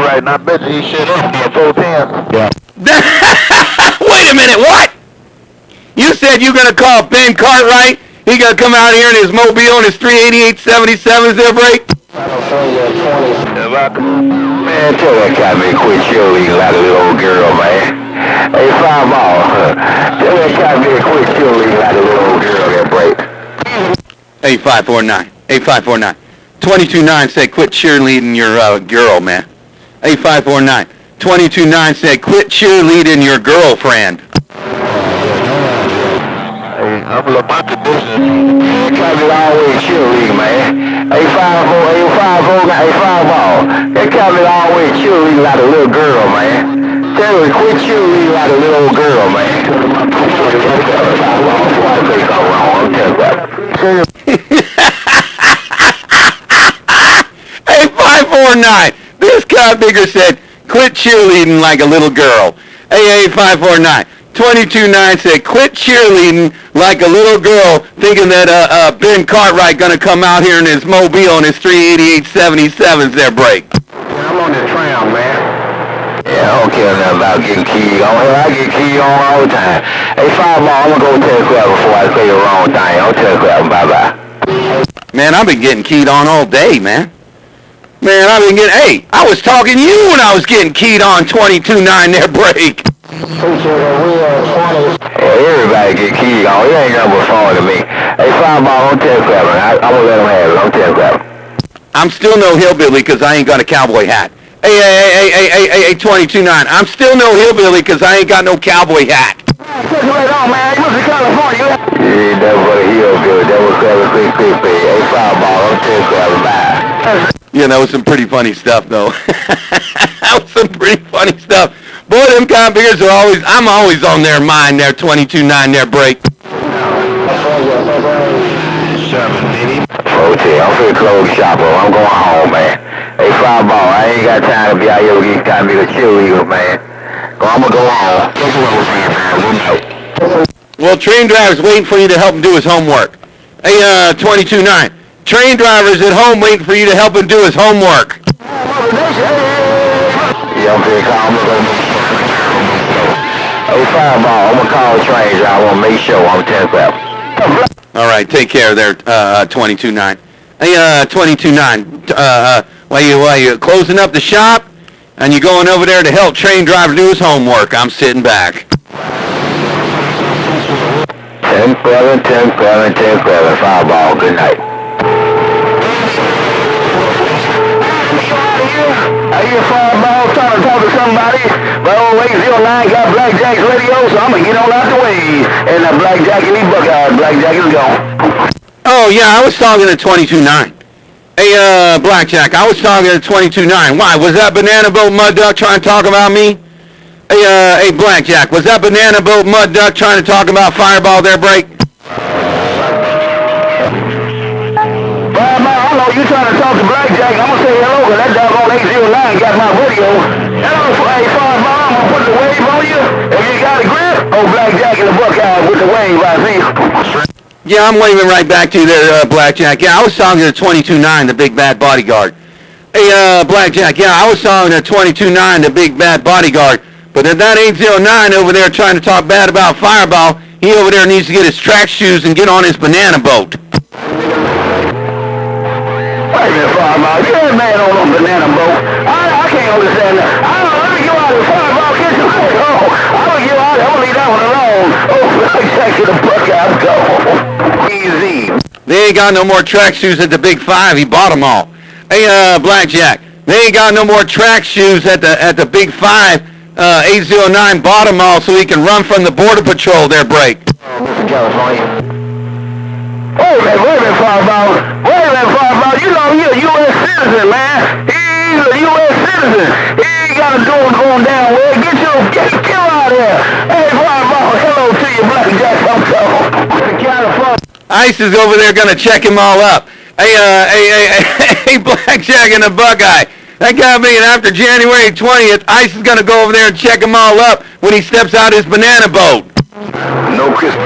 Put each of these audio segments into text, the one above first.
right, and I bet you he shit up at 410. Yeah. Wait a minute, what? You said you're gonna call Ben Cartwright? He gonna come out here in his mobile and his 388-77s there, break? Man, tell that cat man quit cheerleading like a little old girl, man. Hey, five ball. Tell that cat man quit cheerleading like a little old girl there, break. 8549. 8549. 22-9 said quit cheerleading your girl, man. 8549. 22-9 said quit cheerleading your girlfriend. Hey, I'm about to do this. That cat man always cheerleading, man. Hey, 5 ball. That cat man always cheerleading like a little girl, man. Tell her quit cheerleading like a little old girl, man. Hey, 549. This cow digger said, quit cheerleading like a little girl. Hey, 549. 22-9 said, quit cheerleading like a little girl, thinking that Ben Cartwright gonna come out here in his mobile and his 388-77s there, break. I'm on the tram, man. Yeah, I don't care nothing about getting keyed on. I get keyed on all the time. Hey, five ball, I'm gonna go tell crap before I say the wrong thing. I'll tell crap. Bye-bye. Man, I've been getting keyed on all day, man. Man, I've been getting, hey, I was talking to you when I was getting keyed on 22-9 there, break. Yeah, everybody get keyed on. It ain't nothing but fun to me. Hey, five ball, don't tell crap. I'm gonna let them have it. Don't tell crap. I'm still no hillbilly because I ain't got a cowboy hat. Hey, 22-9. I'm still no hillbilly because I ain't got no cowboy hat. Put right on, man. You must be California. Yeah, that was a hillbilly. That was quick. Hey, five ball, don't tell crap. Bye. Yeah, that was some pretty funny stuff, though. That was some pretty funny stuff. Boy, them computers are always, I'm always on their mind there, 22-9 there, break. 780. Okay, I'm finna close shop up. I'm going home, man. Hey, five ball, I ain't got time to be out here with these kind of nigga cheerleaders, man. I'm gonna go home. Well, train driver's waiting for you to help him do his homework. Hey, 22-9. Train driver's at home waiting for you to help him do his homework. Yeah, I'm finna call. Hey, five ball, I'm gonna call the train driver. I wanna make sure I'm 10 crap. All right, take care there, 22-9. Hey, 22-9, while you closing up the shop and you're going over there to help train driver do his homework, I'm sitting back. 10-7, five ball, good night. I hear five ball trying to talk to somebody, but old 809 got Blackjack's radio, so I'm gonna get on out the way. And Blackjack and these Buckeyes, Blackjack is gone. Oh, yeah, I was talking to 22-9. Hey, Blackjack, I was talking to 22-9. Why, was that Banana Boat Mud Duck trying to talk about me? Hey, Blackjack, was that Banana Boat Mud Duck trying to talk about Fireball there, break? Fireball, I know you trying to talk to Blackjack. I'm gonna say hello, cause that dog on 809 got my radio. Hello, hey, Fireball, I'm gonna put the wave on you. If you got a grip, oh, Blackjack and the Buckeyes with the wave, I see. Yeah, I'm waving right back to you there, Blackjack. Yeah, I was talking to 22-9, the big bad bodyguard. Hey, Blackjack, yeah, I was talking to 22-9, the big bad bodyguard. But if that 809 over there trying to talk bad about Fireball, he over there needs to get his track shoes and get on his banana boat. Wait a minute, Fireball, you ain't mad on a banana boat. I can't understand that. Let me get out of the Fireball kitchen. Oh, I'm gonna get out of it. I'm gonna leave that one alone. Oh, Blackjack and the Buckeyes go. Easy. They ain't got no more track shoes at the Big Five. He bought them all. Hey, Blackjack, they ain't got no more track shoes at the Big Five. 809 bought them all so he can run from the Border Patrol there, break. Mr. California. Wait a minute, Fireball. You know you're a U.S. citizen, man. He's a U.S. citizen. He ain't got to do it going down well. Get out of here. Hey, Fireball, hello to you, Blackjack. I'm cold. Mr. California. ICE is over there going to check him all up. Hey, Blackjack and the Buckeye. That guy being after January 20th, ICE is going to go over there and check him all up when he steps out his banana boat. No Christmas.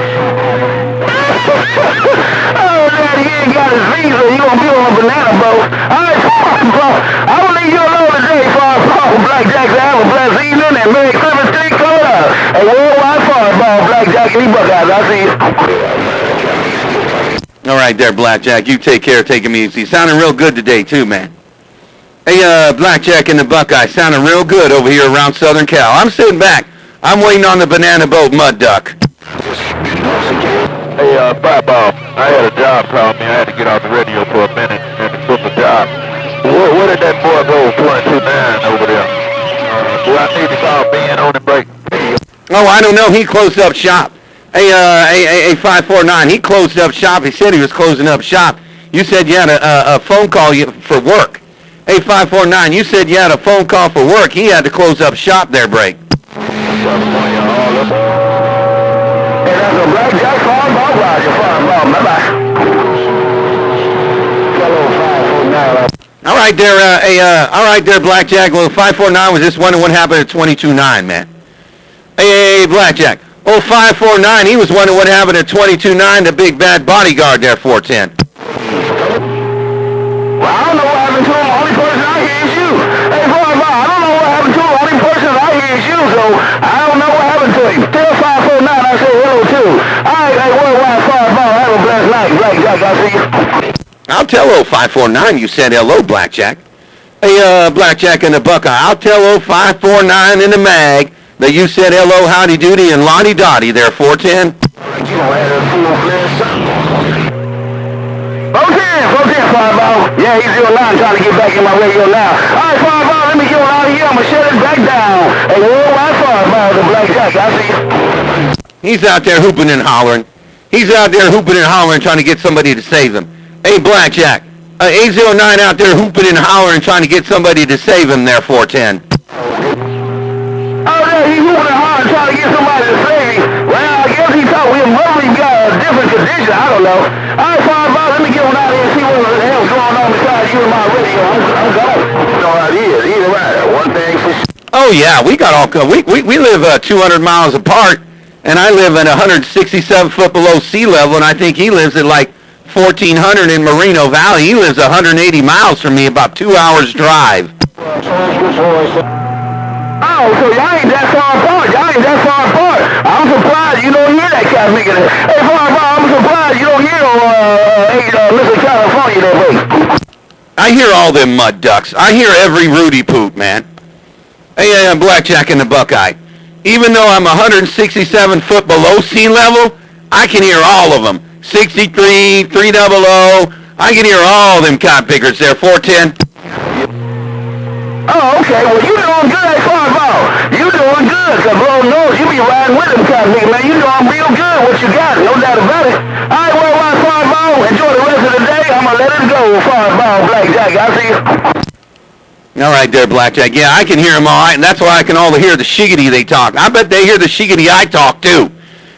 Oh, Daddy, he ain't got his visa. He gonna be on a banana boat. All right, bro. I will leave you alone today, Fireball. Blackjack, have a blessed evening and Merry Christmas to you coming up. A worldwide fireball, Blackjack and the Buckeyes. I see you. All right there, Blackjack. You take care. Take him easy. Sounding real good today, too, man. Hey, Blackjack and the Buckeye. Sounding real good over here around Southern Cal. I'm sitting back. I'm waiting on the banana boat mud duck. Hey, Fireball, I had a job call me. I had to get off the radio for a minute and to book a job. Where did that boy go, 229 over there? Do I need to call Ben on the break? Oh, I don't know. He closed up shop. Hey, 549, he closed up shop. He said he was closing up shop. You said you had a phone call for work. Hey, 549, you said you had a phone call for work. He had to close up shop there, break. Blackjack, fireball, Roger, fireball, bye-bye. All right there, Blackjack. Well, 549 was just wondering what happened at 22.9, man. Hey, Blackjack. Oh, 549, he was wondering what happened at 22.9, the big bad bodyguard there, 410. Well, I don't know what happened to him. Only person I hear is you. Hey, fireball, I don't know what happened to him. Only person I hear is you, so I don't know what happened to him. Tell 549 I say hello, too. All right, hey, worldwide fireball, have a blessed night, Blackjack, I see you. I'll tell old 549 you said hello, Blackjack. Hey, Blackjack and the Buckeye, I'll tell old 549 in the mag that you said hello, howdy doody, and lottie dotty there, 410. 410, fireball. Yeah, he's 09 trying to get back in my radio now. All right, fireball, let me get on out of here. I'm going to shut it back down. Hey, worldwide fireball, the Blackjack, I see you. He's out there hooping and hollering. He's out there hooping and hollering trying to get somebody to save him. Hey, Blackjack, 809 out there hooping and hollering trying to get somebody to save him there, 410. Oh, yeah, he's hooping and hollering trying to get somebody to save him. Well, I guess he thought we probably got a different condition. I don't know. All right, fireball, let me get on out here and see what the hell's going on besides you and my radio. I'm gone. You know how it is. Either way, one thing for sure. Oh, yeah, we got all... We live 200 miles apart, and I live at 167 foot below sea level, and I think he lives at like 1,400 in Moreno Valley. He lives 180 miles from me, about 2 hours drive. Oh, so y'all ain't that far apart. I'm surprised you don't hear that kind of nigga. Hey, fireball, I'm surprised you don't hear Mr. California that way. I hear all them mud ducks. I hear every Rudy poot, man. Hey, I'm Blackjack and the Buckeye. Even though I'm 167 foot below sea level, I can hear all of them. 63, 300, I can hear all them cop pickers there, 410. Oh, okay. Well, you doing good, hey, fireball. You doing good, because Lord knows you be riding with them cop nigga, man. You doing real good what you got, no doubt about it. All right, worldwide fireball. Enjoy the rest of the day. I'm going to let it go, fireball, Blackjack. I see you. All right there, Blackjack. Yeah, I can hear them all right, and that's why I can all hear the shiggity they talk. I bet they hear the shiggity I talk, too.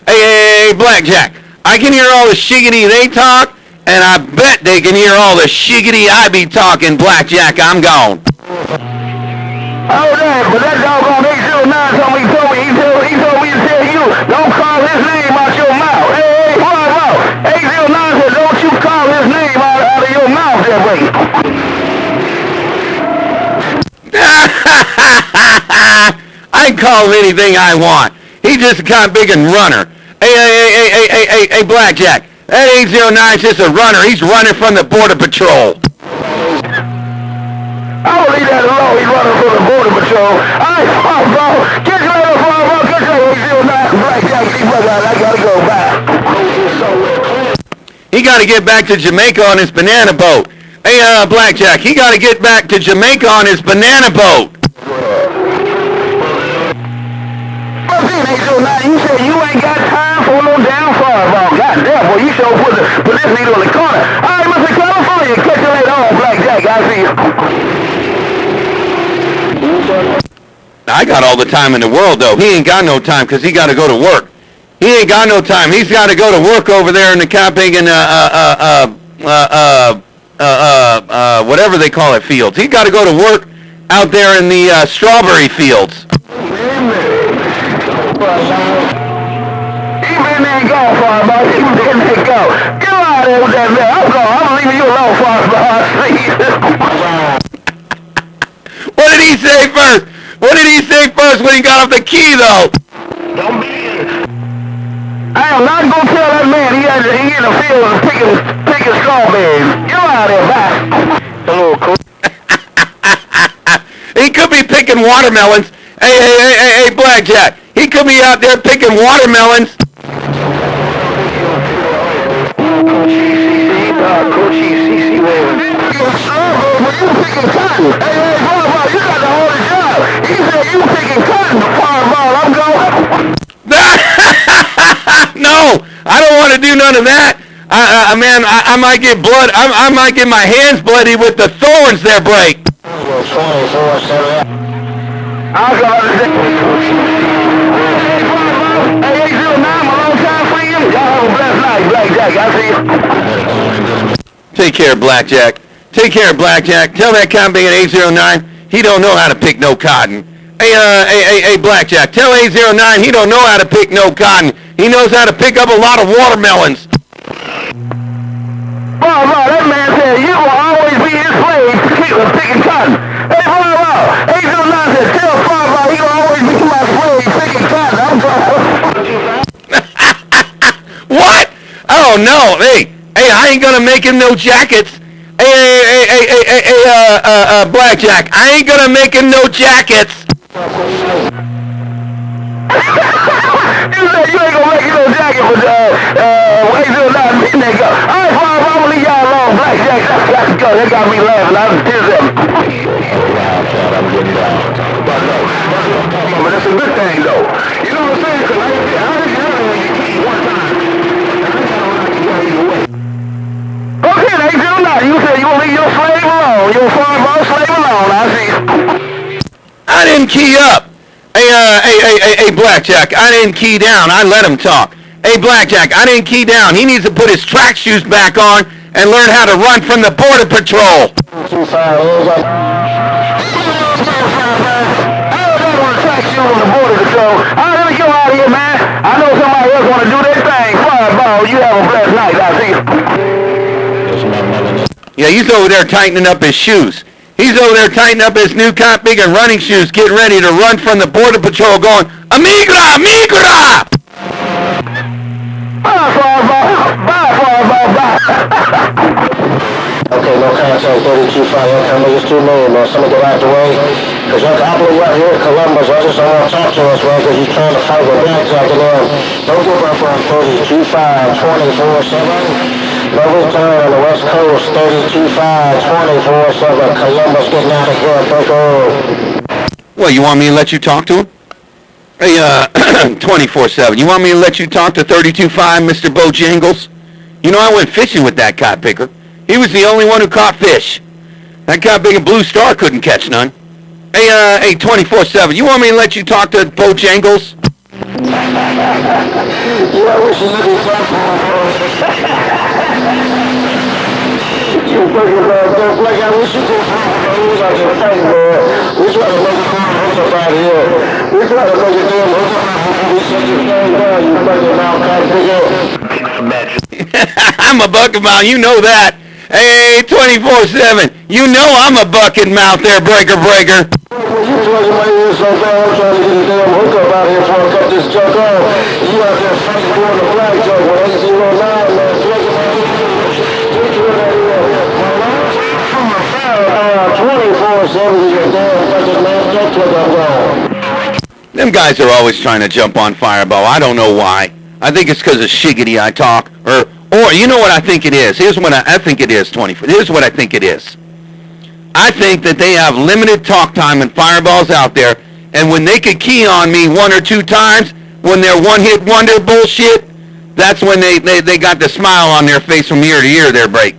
Hey, Blackjack, I can hear all the shiggity they talk, and I bet they can hear all the shiggity I be talking, Blackjack. I'm gone. Oh, damn, but that doggone 809 told me to tell you, don't call his name out your mouth. Hey, fireball. 809 said, don't you call his name out of your mouth that way. I can call him anything I want. He just a kind of big and runner. Hey, Blackjack. That 809's just a runner. He's running from the Border Patrol. I will leave that alone. He's running from the Border Patrol. All right, fireball. Catch you later, fireball. Catch you later, 809. Blackjack, I gotta go. Bye. He got to get back to Jamaica on his banana boat. Hey, Blackjack, he got to get back to Jamaica on his banana boat. 809, you said you ain't got time for no damn fireball. Goddamn, boy, you sure put this needle in the corner. All right, Mr. California, catch you later on, Blackjack. I see you. I got all the time in the world, though. He ain't got no time because he got to go to work. He ain't got no time. He's got to go to work over there in the Copenhagen, whatever they call it, fields. He got to go to work out there in the strawberry fields. He been there and gone, fireball. He been there and gone. Get out of there with that man. I'm gone. I'm leaving you alone, fireball. What did he say first? think first when he got off the key, though? Don't be. I am not gonna tell that man he in the field picking strawberries. You out there, bye. Hello, coach. He could be picking watermelons. Hey, Blackjack. He could be out there picking watermelons. Coach CC waving. You picking cotton. Hey, Fireball, you got the whole job. He said you picking cotton, Fireball. I'm going. No, I don't want to do none of that. Man, I might get blood. I might get my hands bloody with the thorns there, break. 24/7. I'll go understand. Hey, 809, my long time friend. Y'all have a blessed night, Blackjack. I'll see you. Take care, Blackjack. Take care, Blackjack. Tell that convict at 809 he don't know how to pick no cotton. Hey, Blackjack. Tell 809 he don't know how to pick no cotton. He knows how to pick up a lot of watermelons. That man said you will always be his slave picking cotton. Hey, 809 said tell Fireball he will always be my slave picking cotton. I'm going. What? Oh no, hey, I ain't gonna make him no jackets. Hey, Blackjack, I ain't gonna make him no jackets. You said you ain't gonna make no jacket for 809 midnight go. All right, Fireball, I'm gonna leave y'all alone. Blackjack, that's go. That got me laughing. I was tears up. I'm getting down. But that's a good thing, though. You know what I'm saying? Because I heard you one time. Okay, 809, you said you gonna leave your slave alone. Your Fireball slave alone. I see. I didn't key up. Hey, Blackjack, I didn't key down. I let him talk. Hey, Blackjack, I didn't key down. He needs to put his track shoes back on and learn how to run from the Border Patrol. Let me go out of here, man. I know somebody else want to do their thing. Fireball, you have a blessed night. I see. Yeah, he's over there tightening up his shoes. He's over there tightening up his new cop big and running shoes, getting ready to run from the Border Patrol going, Amigra! Migra! Bye, Fireball! Bye, Fireball! Bye! Okay, no contact, 32-5, incoming, it's too low, man. Somebody get out the way. Because Uncle Apple right here in Columbus, I just don't want to talk to us, man, because he's trying to fight with Blackjack and them. Don't give up on 32-5, 24/7. No return on the West Coast, 32-5, 24/7. Columbus getting out of here, Bunko. Well, you want me to let you talk to him? Hey, 24/7. You want me to let you talk to 32-5, Mr. Bojangles? You know, I went fishing with that cod picker. He was the only one who caught fish. That cod picker Blue Star couldn't catch none. Hey, 24/7. You want me to let you talk to Bojangles? Yeah, I wish you let me talk to him. You fucking like I wish you could lose out your face, man. We try to make it come up out here. We try to make it damn hook up. We shut your thing down, you fucking mouth cock. I'm a bucket mouth, you know that. Hey, 24/7. You know I'm a bucket mouth there, breaker. You plugging my ears so bad, I'm trying to get a damn hookup out here before I cut this junk off. You out there fighting for the black junk with 809, man. Plugging my ears. 24/7, you damn fucking man. Don't plug up wrong. Them guys are always trying to jump on Fireball. I don't know why. I think it's because of shiggity I talk. Or you know what I think it is? Here's what I think it is, 24. Here's what I think it is. I think that they have limited talk time and Fireball's out there, and when they could key on me one or two times, when they're one-hit wonder bullshit, that's when they got the smile on their face from ear to ear there, break.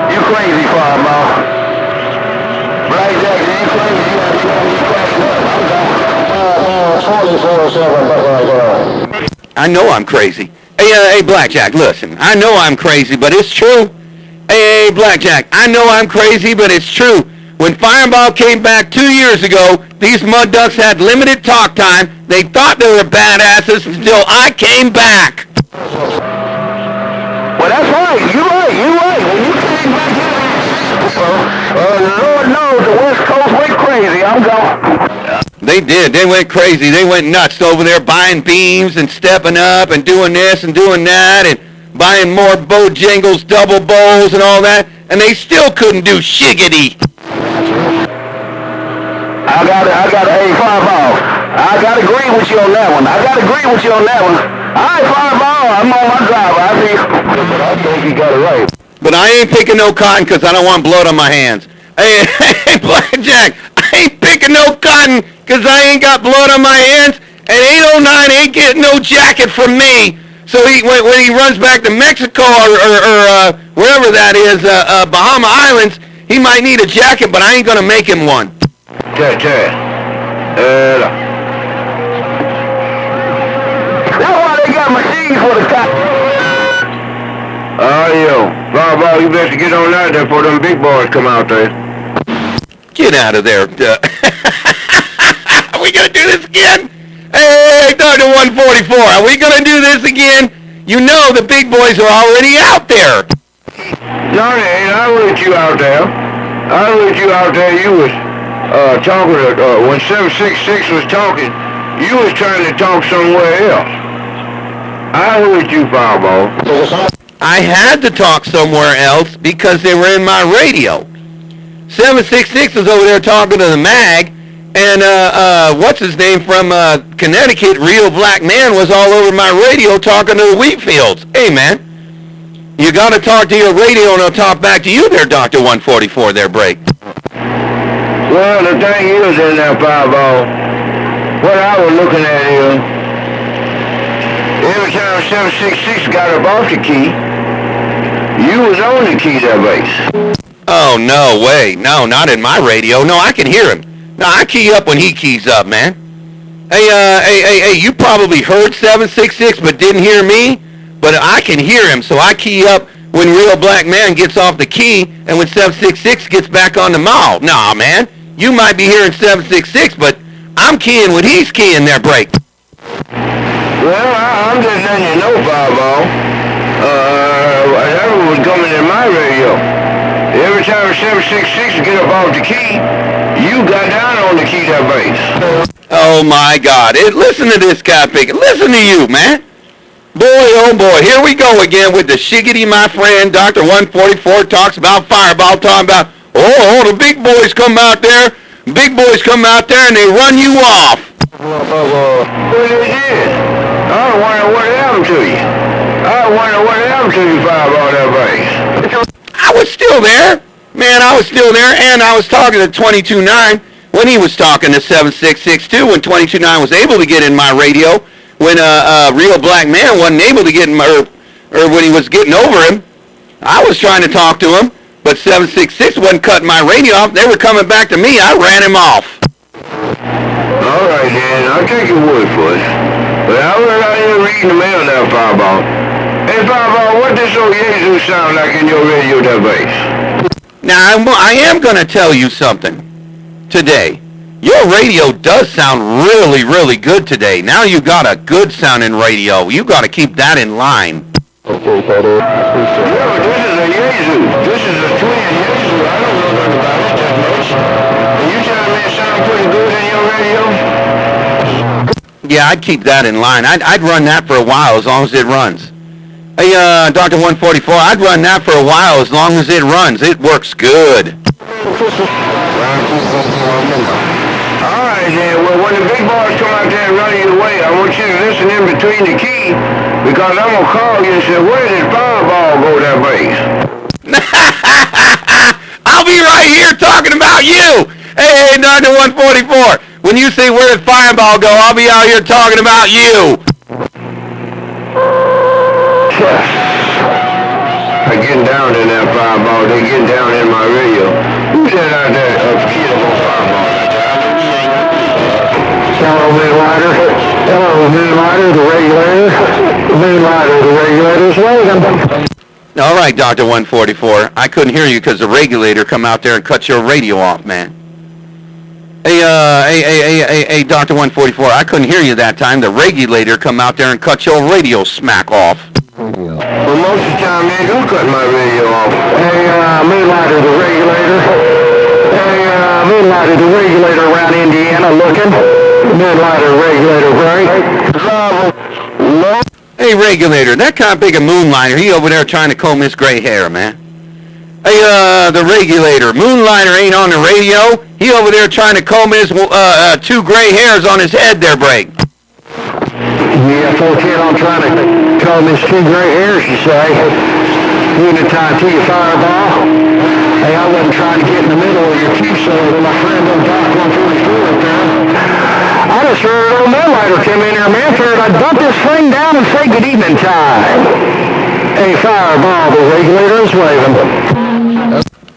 You crazy, Fireball. Blackjack, you ain't crazy. I know I'm crazy. Hey, Blackjack, listen. I know I'm crazy, but it's true. Hey, Blackjack, I know I'm crazy, but it's true. When Fireball came back 2 years ago, these mud ducks had limited talk time. They thought they were badasses until I came back. Well, that's right. You're right. When you came back here, They did. They went crazy. They went nuts over there buying beams and stepping up and doing this and doing that and buying more Bojangles double bowls and all that, and they still couldn't do shiggity. I got a fireball. I got to agree with you on that one. All right, fireball, I'm on my drive. I think you got it right. But I ain't picking no cotton because I don't want blood on my hands. Hey, Blackjack, I ain't picking no cotton because I ain't got blood on my hands, and 809 ain't getting no jacket from me. So when he runs back to Mexico or wherever that is, Bahama Islands, he might need a jacket, but I ain't going to make him one. That's why they got machines for the cotton. Fireball, you better get on out there before them big boys come out there. Get out of there. Are we going to do this again? Hey, Dr. 144, are we going to do this again? You know the big boys are already out there. No, they ain't. I looked you out there. You was talking, when 766 was talking, you was trying to talk somewhere else. I heard you, Fireball. I had to talk somewhere else because they were in my radio. 766 was over there talking to the mag, and what's his name from Connecticut, Real Black Man, was all over my radio talking to the wheat fields. Hey, man, you got to talk to your radio, and I'll talk back to you there, Dr. 144, there, Break. Well, the thing is in that Fireball, what I was looking at is, every time 766 got up off the key, you was on the key database. Oh, no way. No, not in my radio. No, I can hear him. No, I key up when he keys up, man. Hey, you probably heard 766 but didn't hear me, but I can hear him, so I key up when Real Black Man gets off the key and when 766 gets back on the mall. Nah, man, you might be hearing 766, but I'm keying when he's keying their break. Well, I'm just letting you know, Fireball. That was coming in my radio. Every time 766 get up off the key, you got down on the key database. Oh my God! Listen to this guy picking. Listen to you, man. Boy, oh boy, here we go again with the shiggity, my friend. Dr. 144 talks about Fireball, talking about, the big boys come out there. Big boys come out there and they run you off. What they did? I wonder what happened to you. Fireball, that base. I was still there. Man, I was still there, and I was talking to 229 when he was talking to 766 too, when 229 was able to get in my radio, when Real Black Man wasn't able to get in my, or when he was getting over him, I was trying to talk to him, but 766 wasn't cutting my radio off. They were coming back to me. I ran him off. All right, then. I'll take your word for it. But I was out here reading the mail now, Fireball. Hey, Fireball, what does old Jesus sound like in your radio database? Now, I am going to tell you something today. Your radio does sound really, really good today. Now you got a good sounding radio. You got to keep that in line. Okay, Father. Yeah, this is a Jesus. This is a twin Jesus. I don't know nothing about it that much. Are you telling me it sounds pretty good in your radio? Yeah, I'd keep that in line. I'd run that for a while as long as it runs. Hey, Dr. 144, I'd run that for a while as long as it runs. It works good. All right, then. Well, when the big boys come out there and run you away, I want you to listen in between the key, because I'm going to call you and say, where did Fireball go that base? I'll be right here talking about you. Hey, Dr. 144, when you say where did Fireball go, I'll be out here talking about you. They're getting down in that Fireball. They're getting down in my radio. Who's that out there? Kid of Fireball. Hello, Moonlighter. Hello, Moonlighter, the regulator. Moonlighter, the regulator's waiting. All right, Dr. 144. I couldn't hear you because the regulator come out there and cut your radio off, man. Hey, Dr. 144. I couldn't hear you that time. The regulator come out there and cut your radio smack off. Well, most of the time, man, who cut my radio off? Hey, Moonlighter, the regulator. Hey, Moonlighter, the regulator around Indiana looking. Moonlighter regulator, right? Hey, regulator, that kind of big a moonlighter, he over there trying to comb his gray hair, man. Hey, the regulator, moonlighter ain't on the radio. He over there trying to comb his two gray hairs on his head there, Break. Yeah, 410, I'm trying to comb his two gray hairs, you say. Unitime to your fireball. Hey, I wasn't trying to get in the middle of your Q-cell with my friend on Dock 144 up there. I just heard old Moonlighter come in here, man. Figured I'd bump this thing down and say good evening time. Hey, fireball, the regulator is waving.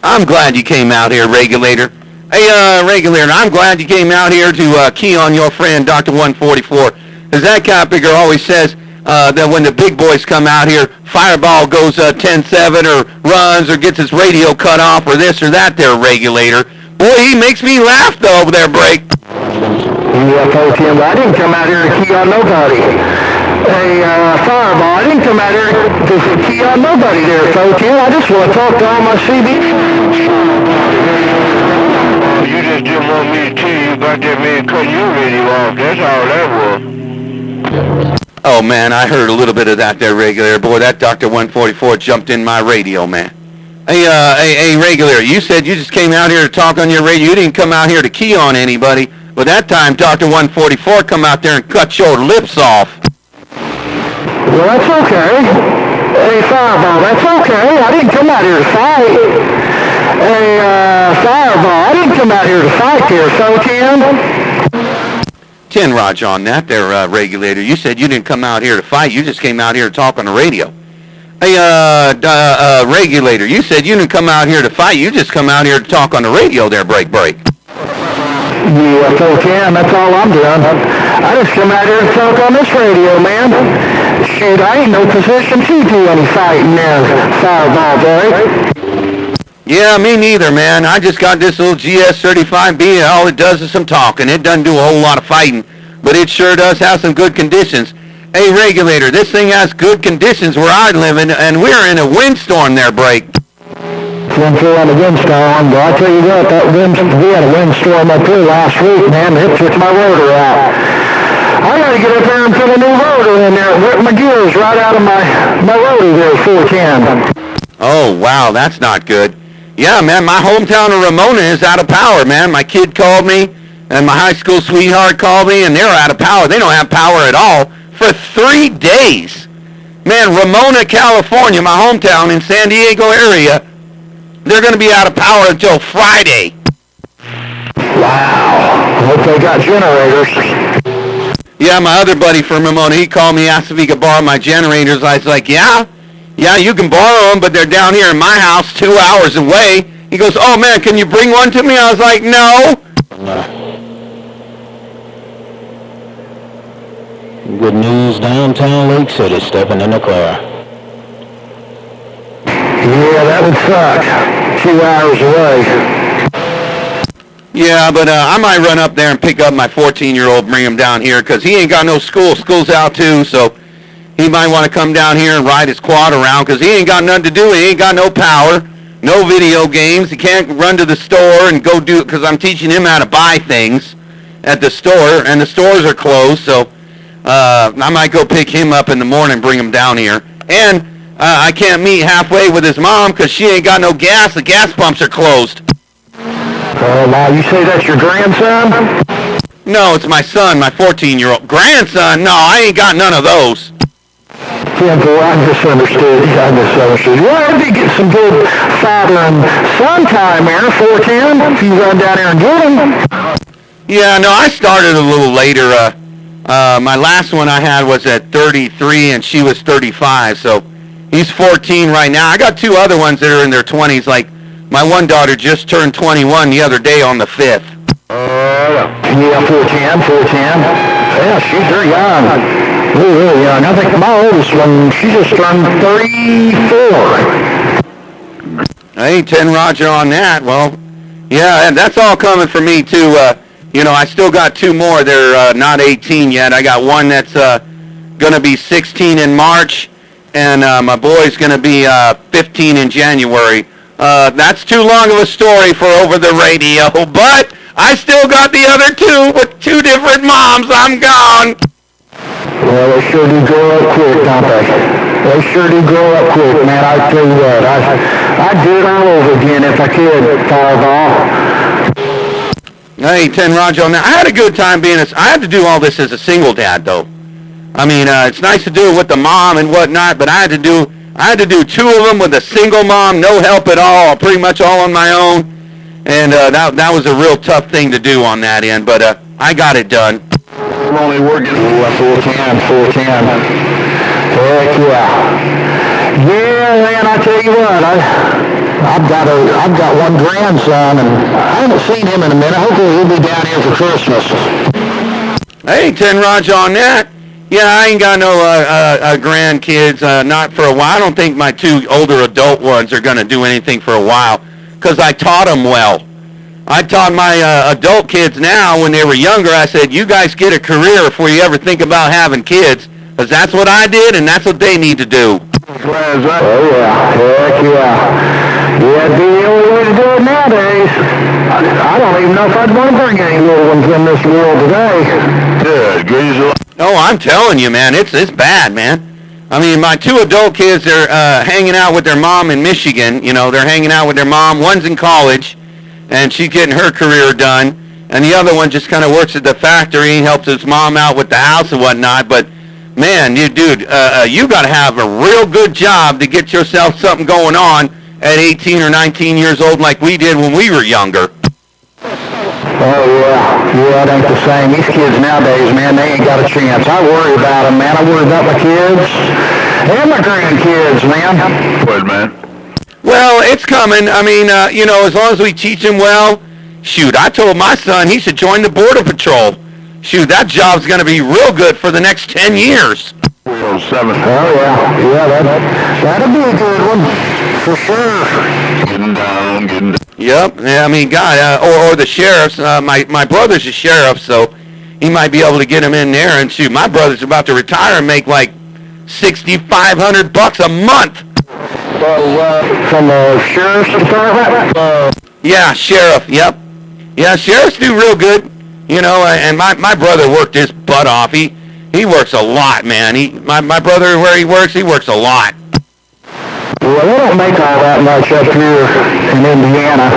I'm glad you came out here, regulator. Hey, regulator, I'm glad you came out here to key on your friend, Dr. 144. Because that copyger always says that when the big boys come out here, fireball goes 10-7 or runs or gets his radio cut off or this or that there, regulator. Boy, he makes me laugh, though, over there, Break. Yeah, 410, I didn't come out here to key on nobody. Hey, fireball, I didn't come out here to key on nobody there, 410. I just want to talk to all my CB. You just didn't want me to tell you about that man cutting your radio off. That's all that was. Oh, man, I heard a little bit of that there, regulator. Boy, that Dr. 144 jumped in my radio, man. Hey, regulator, you said you just came out here to talk on your radio. You didn't come out here to key on anybody. But that time, Dr. 144 come out there and cut your lips off. Well, that's okay. Hey, fireball, that's okay. I didn't come out here to fight. Hey, fireball, I didn't come out here to fight there, 410. 10 Roger on that there, regulator. You said you didn't come out here to fight. You just came out here to talk on the radio. Hey, regulator, you said you didn't come out here to fight. You just come out here to talk on the radio there, Break. Yeah, 410, that's all I'm doing. I just come out here to talk on this radio, man. Shoot, I ain't no position to do any fighting there, fireball, boy. Yeah, me neither, man. I just got this little GS35B, and all it does is some talking. It doesn't do a whole lot of fighting, but it sure does have some good conditions. Hey, regulator, this thing has good conditions where I live, and we're in a windstorm there, Break. On the windstorm, but I tell you what, we had a windstorm up here last week, man. It took my rotor out. I got to get up there and put a new rotor in there. It ripped my gears right out of my rotor there, 410. Oh, wow, that's not good. Yeah, man, my hometown of Ramona is out of power, man. My kid called me, and my high school sweetheart called me, and they're out of power. They don't have power at all for 3 days. Man, Ramona, California, my hometown in San Diego area, they're going to be out of power until Friday. Wow. I hope they got generators. Yeah, my other buddy from Ramona, he called me, asked if he could borrow my generators. I was like, yeah, you can borrow them, but they're down here in my house 2 hours away. He goes, oh, man, can you bring one to me? I was like, no. Good news, downtown Lake City stepping in the clear. Yeah, that would suck. 2 hours away. Yeah, but I might run up there and pick up my 14-year-old, bring him down here, because he ain't got no school. School's out, too, so he might want to come down here and ride his quad around, because he ain't got nothing to do. He ain't got no power, no video games. He can't run to the store and go do it, because I'm teaching him how to buy things at the store, and the stores are closed, so I might go pick him up in the morning and bring him down here. And I can't meet halfway with his mom because she ain't got no gas. The gas pumps are closed. Oh, wow, you say that's your grandson? No, it's my son, my 14-year-old. Grandson? No, I ain't got none of those. Simple, I misunderstood. Well, if you get some good father and son time there, 410, if you run down there and get him. Yeah, no, I started a little later. My last one I had was at 33, and she was 35, so he's 14 right now. I got 2 other ones that are in their 20s. Like, my one daughter just turned 21 the other day on the 5th. Yeah, 410. Yeah, she's very young. Really young. I think my oldest one, she just turned 34. Hey, 10 Roger on that. Well, yeah, and that's all coming for me, too. I still got 2 more. They're not 18 yet. I got one that's going to be 16 in March, and my boy's going to be 15 in January. That's too long of a story for over the radio, but I still got the other two with two different moms. I'm gone. Well, they sure do grow up quick, don't they? They sure do grow up quick, man. I tell you what, I'd do it all over again if I could, Fireball. Hey, 10 Roger on that. I had a good time being I had to do all this as a single dad, though. I mean, it's nice to do it with the mom and whatnot, but I had to do two of them with a single mom, no help at all, pretty much all on my own. And that was a real tough thing to do on that end, but I got it done. I'm only working full time. Heck yeah. Yeah, man, I tell you what, I've got one grandson, and I haven't seen him in a minute. Hopefully he'll be down here for Christmas. Hey, 10 Roger on that. Yeah, I ain't got no grandkids, not for a while. I don't think my two older adult ones are going to do anything for a while, because I taught them well. I taught my adult kids now when they were younger. I said, you guys get a career before you ever think about having kids, because that's what I did, and that's what they need to do. Oh, yeah. Heck yeah. Yeah, it'd be the only way to do it nowadays. I don't even know if I'd want to bring any little ones in this world today. Good. Oh, I'm telling you, man, it's bad, man. I mean, my two adult kids are hanging out with their mom in Michigan. You know, they're hanging out with their mom. One's in college, and she's getting her career done. And the other one just kind of works at the factory, helps his mom out with the house and whatnot. But, man, you got to have a real good job to get yourself something going on at 18 or 19 years old like we did when we were younger. Oh, yeah. Yeah, it ain't the same. These kids nowadays, man, they ain't got a chance. I worry about them, man. I worry about my kids and my grandkids, man. Good, man. Well, it's coming. I mean, as long as we teach him well, shoot, I told my son he should join the Border Patrol. Shoot, that job's going to be real good for the next 10 years. 7. Oh, yeah. Yeah, that'll be a good one, for sure. Getting down. Yep. Yeah, I mean, God, or the sheriffs. My brother's a sheriff, so he might be able to get him in there. And shoot, my brother's about to retire and make like $6,500 a month. From the sheriff's department? Yeah, sheriff. Yep. Yeah, sheriffs do real good. You know, and my brother worked his butt off. He works a lot, man. My brother, where he works a lot. Well, they don't make all that much up here in Indiana.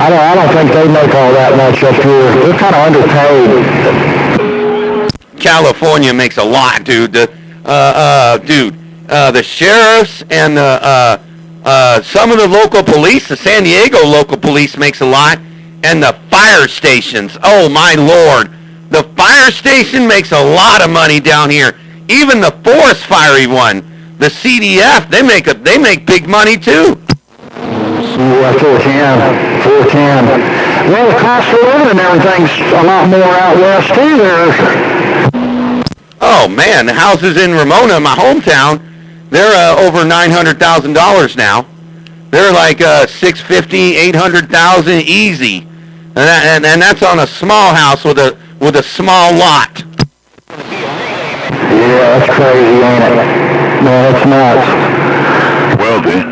I don't think they make all that much up here. They're kind of underpaid. California makes a lot, dude. The sheriffs and some of the local police, the San Diego local police makes a lot, and the fire stations. Oh my Lord, the fire station makes a lot of money down here. Even the forest fiery one. The CDF, they make big money too. Yeah, 410. Well, the cost of living and everything's a lot more out west too there. Oh man, the houses in Ramona, my hometown, they're over $900,000 now. They're like $650,000, $800,000 easy, and that's on a small house with a small lot. Yeah, that's crazy, ain't it? No, it's nuts. Well, dude.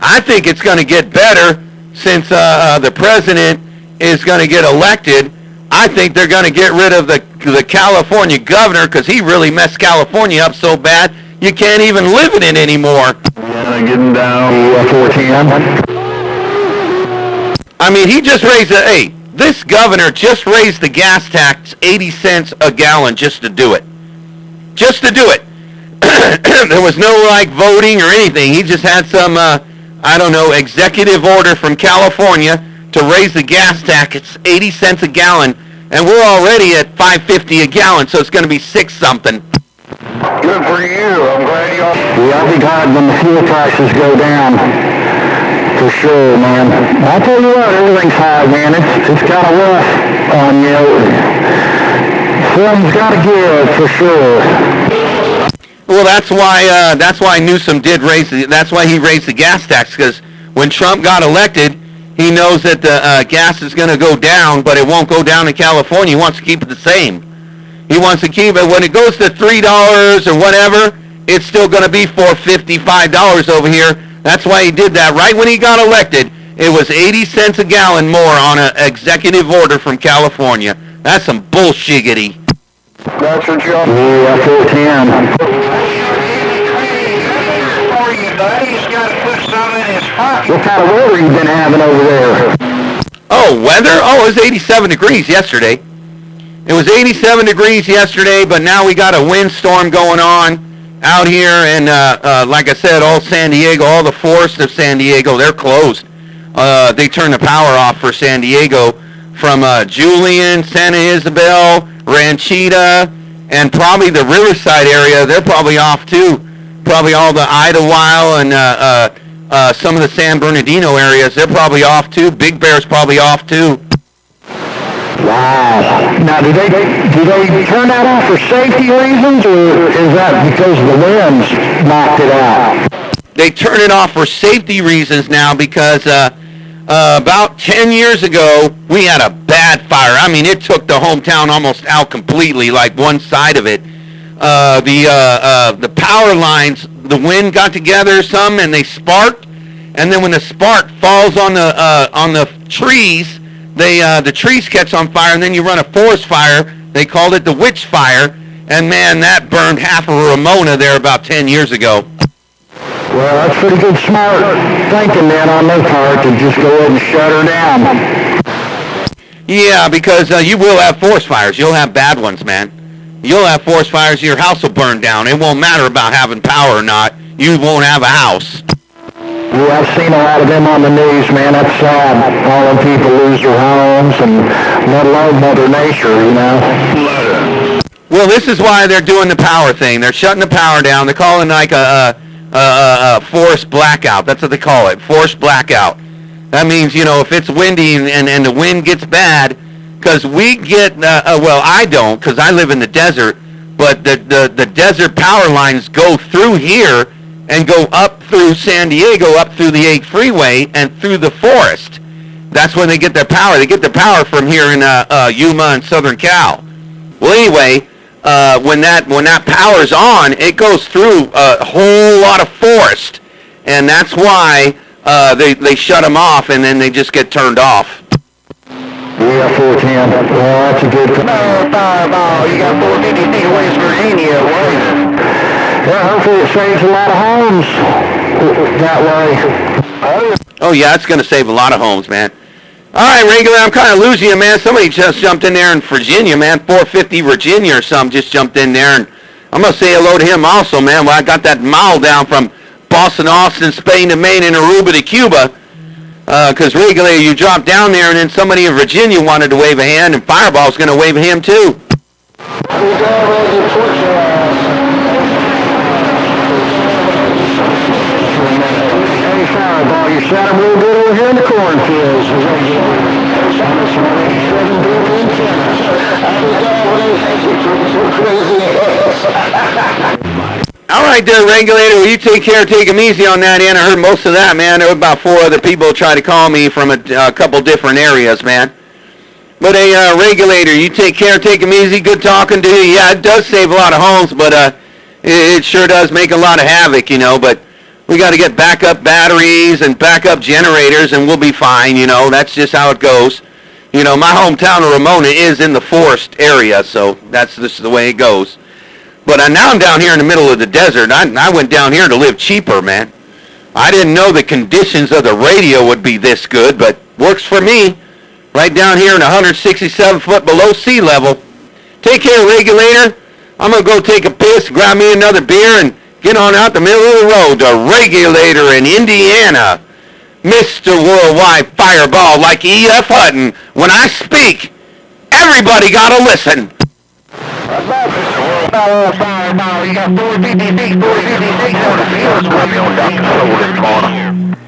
I think it's going to get better since the president is going to get elected. I think they're going to get rid of the California governor because he really messed California up so bad you can't even live in it anymore. Yeah, getting down 410. I mean, he just raised this governor just raised the gas tax 80 cents a gallon just to do it. Just to do it. There was no voting or anything. He just had some executive order from California to raise the gas tax. It's 80 cents a gallon, and we're already at $5.50 a gallon, so it's going to be $6-something. Good for you. I'm glad you are. Yeah, I'll be glad when the fuel prices go down. For sure, man. I'll tell you what, everything's high, man. It's kind of rough on you. Something's got to give, for sure. Well, that's why Newsom that's why he raised the gas tax, because when Trump got elected, he knows that the gas is going to go down, but it won't go down in California. He wants to keep it the same. He wants to keep it. When it goes to $3 or whatever, it's still going to be $4.55 over here. That's why he did that right when he got elected. It was 80 cents a gallon more on an executive order from California. That's some bullshiggity. That's what you're... Yeah, 410. What kind of weather you been having over there? Oh, weather? Oh, it was 87 degrees yesterday. It was 87 degrees yesterday, but now we got a windstorm going on out here, and like I said, all San Diego, all the forests of San Diego, they're closed. They turned the power off for San Diego from Julian, Santa Isabel, Ranchita, and probably the Riverside area. They're probably off too. Probably all the Idlewild and some of the San Bernardino areas, they're probably off too. Big Bear's probably off too. Wow. Now, do they turn that off for safety reasons, or is that because the winds knocked it out? They turn it off for safety reasons now because about 10 years ago, we had a bad fire. I mean, it took the hometown almost out completely, like one side of it. The power lines, the wind got together some and they sparked, and then when the spark falls on the trees, the trees catch on fire, and then you run a forest fire. They called it the witch fire, and man, that burned half of Ramona there about 10 years ago. Well, that's pretty good smart thinking then on their part to just go ahead and shut her down. Yeah, because you will have forest fires. You'll have bad ones, man. You'll have forest fires. Your house will burn down. It won't matter about having power or not. You won't have a house. Yeah, I've seen a lot of them on the news, man. That's sad. All them people lose their homes, and let alone Mother Nature, you know. Well, this is why they're doing the power thing. They're shutting the power down. They're calling like a forest blackout. That's what they call it, forest blackout. That means, you know, if it's windy and the wind gets bad, because we get, well, I don't, because I live in the desert, but the desert power lines go through here and go up through San Diego, up through the 8 freeway, and through the forest. That's when they get their power. They get their power from here in Yuma and Southern Cal. Well, anyway, when that power's on, it goes through a whole lot of forest, and that's why they shut them off, and then they just get turned off. Yeah, 410. Well, that's a good... No, Fireball. You got 450 West Virginia. Yeah, hopefully it saves a lot of homes that way. Oh, yeah, it's going to save a lot of homes, man. All right, Regular, I'm kind of losing you, man. Somebody just jumped in there in Virginia, man. 450 Virginia or something just jumped in there, and I'm going to say hello to him also, man. Well, I got that mile down from Boston, Austin, Spain to Maine, and Aruba to Cuba. Because regularly you drop down there, and then somebody in Virginia wanted to wave a hand, and Fireball's going to wave at him too. Hey, Fireball, you sound a little bit over here in the cornfields. All right there, Regulator. Well, you take care. Take him easy on that end. I heard most of that, man. There were about 4 other people try to call me from a couple different areas, man. But, hey, Regulator, you take care. Take him easy. Good talking to you. Yeah, it does save a lot of homes, but it sure does make a lot of havoc, you know. But we got to get backup batteries and backup generators, and we'll be fine, you know. That's just how it goes. You know, my hometown of Ramona is in the forest area, so that's just the way it goes. But now I'm down here in the middle of the desert. I went down here to live cheaper, man. I didn't know the conditions of the radio would be this good, but works for me. Right down here in 167 foot below sea level. Take care, Regulator. I'm going to go take a piss, grab me another beer, and get on out the middle of the road to Regulator in Indiana. Mr. Worldwide Fireball like E.F. Hutton. When I speak, everybody got to listen. Fireball, you got 456, 456.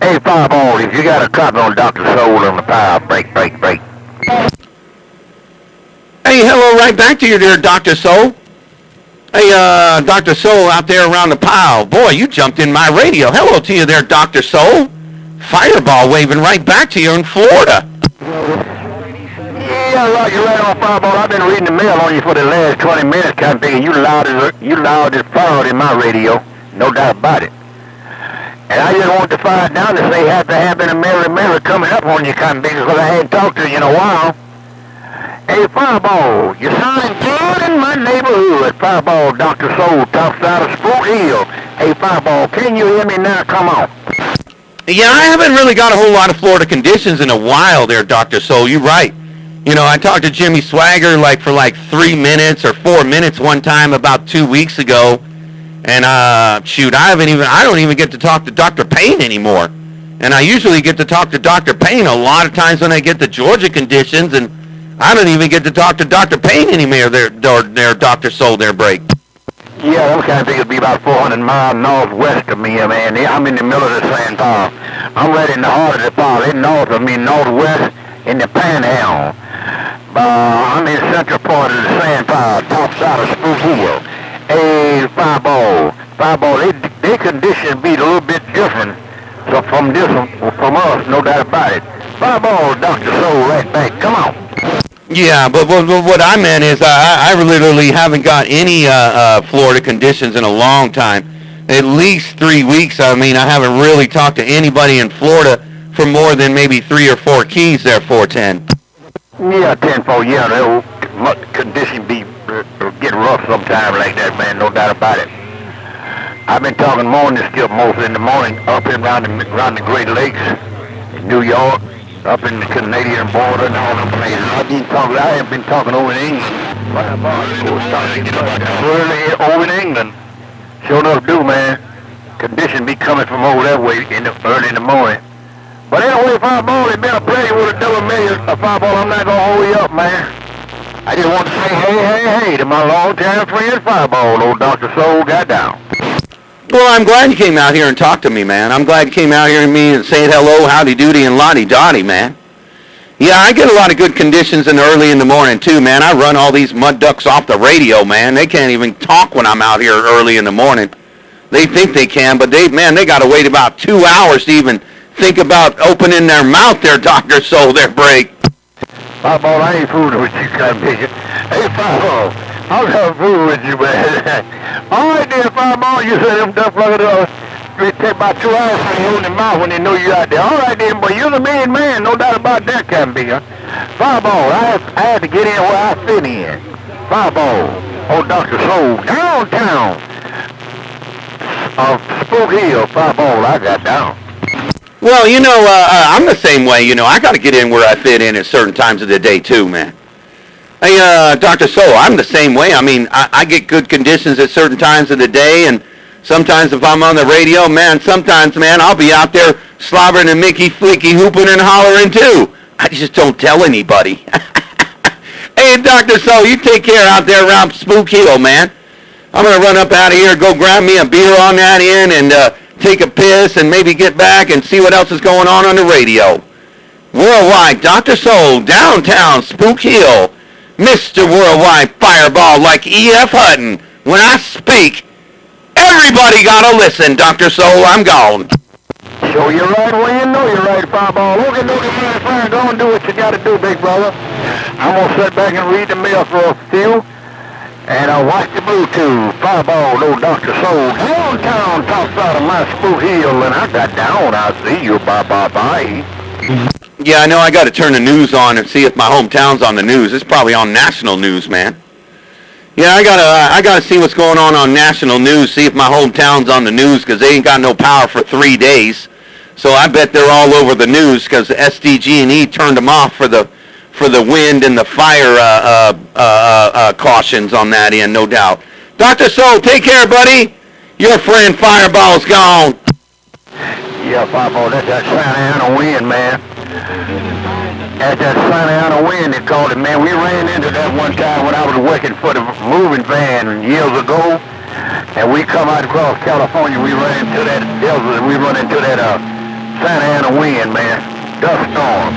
Hey, Fireball, if you got a copy on Dr. Soul on the power, break. Hey, hello, right back to you there, Dr. Soul. Hey, Dr. Soul out there around the pile. Boy, you jumped in my radio. Hello to you there, Dr. Soul. Fireball waving right back to you in Florida. Yeah, right, you're right on, Fireball. I've been reading the mail on you for the last 20 minutes, kind of thinking you loud as proud in my radio. No doubt about it. And I just want to find down to say happy and merry coming up on you, kind of big, because I hadn't talked to you in a while. Hey, Fireball, you sounding good in my neighborhood. Fireball, Dr. Soul, talks out of Spook Hill. Hey, Fireball, can you hear me now? Come on. Yeah, I haven't really got a whole lot of Florida conditions in a while there, Dr. Soul. You're right. You know, I talked to Jimmy Swagger for 3 minutes or 4 minutes one time about 2 weeks ago. And shoot, I don't even get to talk to Dr. Payne anymore. And I usually get to talk to Dr. Payne a lot of times when I get the Georgia conditions, and I don't even get to talk to Dr. Payne anymore. Their Dr. Soul, their break. Yeah, them kind of things would be about 400 miles northwest of me, man. I'm in the middle of the sand pile. I'm right in the heart of the pile. In north of me, northwest, in the Panhandle. I'm in the central part of the sand pile, top side of Spook Hill. Hey, Fireball, they conditions be a little bit different. So from us, no doubt about it. Fireball, Dr. Soul, right back. Come on. Yeah, but what I meant is I literally haven't got any Florida conditions in a long time. At least 3 weeks. I mean, I haven't really talked to anybody in Florida for more than maybe 3 or 4 keys there, 410. Yeah, 10-4, yeah, the condition be get rough sometime like that, man, no doubt about it. I've been talking morning still most in the morning up and around the Great Lakes, in New York, up in the Canadian border and all them places. I have been talking over in England. Early over in England. Sure enough do, man. Condition be coming from over that way early in the morning. But anyway, Fireball, it's been a pleasure with a double million. Fireball, I'm not going to hold you up, man. I just want to say hey to my long-time friend Fireball, old Dr. Soul got down. Well, I'm glad you came out here and talked to me, man. I'm glad you came out here and saying hello, howdy doody, and lottie dotty, man. Yeah, I get a lot of good conditions early in the morning, too, man. I run all these mud ducks off the radio, man. They can't even talk when I'm out here early in the morning. They think they can, but they got to wait about 2 hours to even think about opening their mouth there, Dr. Soul, their break. Fireball, I ain't fooling with you, kind of big. Hey, Fireball, I'm not fooling with you, man. All right, then, Fireball, you said them duck pluggers, it take about 2 hours for you in the mouth when they know you out there. All right, then, but you're the main man, no doubt about that, kind of big. Fireball, I had to get in where I fit in. Fireball, old Dr. Soul, downtown of Spook Hill, Fireball, I got down. Well, you know, I'm the same way. You know, I got to get in where I fit in at certain times of the day, too, man. Hey, Dr. Soul, I'm the same way. I mean, I get good conditions at certain times of the day, and sometimes if I'm on the radio, man, sometimes, man, I'll be out there slobbering and Mickey Flicky hooping and hollering, too. I just don't tell anybody. Hey, Dr. Soul, you take care out there around Spook Hill, man. I'm going to run up out of here, go grab me a beer on that end, and take a piss and maybe get back and see what else is going on the radio. Worldwide, Dr. Soul, downtown Spook Hill, Mr. Worldwide Fireball like E.F. Hutton. When I speak, everybody gotta listen, Dr. Soul, I'm gone. Sure, you're right. Well, you know you're right, Fireball. Okay, fire, go and do what you gotta do, big brother. I'm gonna sit back and read the mail for a few. And I watch the Bluetooth, Fireball, old Dr. Soul, downtown, top side of my Spook Hill, and I got down. I see you, bye. Yeah, I know I got to turn the news on and see if my hometown's on the news. It's probably on national news, man. Yeah, I gotta see what's going on national news, see if my hometown's on the news, because they ain't got no power for 3 days. So I bet they're all over the news, because SDG&E turned them off for the wind and the fire cautions on that end, no doubt. Dr. Soul, take care, buddy. Your friend Fireball's gone. Yeah, Fireball, that's that Santa Ana wind, man. That's that Santa Ana wind, they called it, man. We ran into that one time when I was working for the moving van years ago. And we come out across California, we run into that Santa Ana wind, man. Dust storm.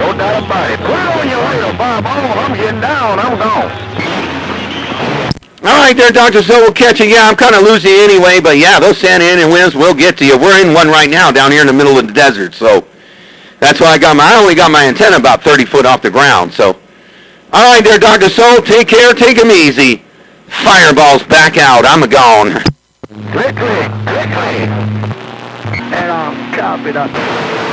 No doubt about it. Put it on your radar, Fireball. I'm getting down. I'm gone. All right there, Dr. Soul, we'll catch you. Yeah, I'm kind of losing anyway, but yeah, those Santa Ana winds will get to you. We're in one right now down here in the middle of the desert, so that's why I only got my antenna about 30 foot off the ground, so. All right there, Dr. Soul, take care, take him easy. Fireball's back out. I'm gone. Click. Copy that.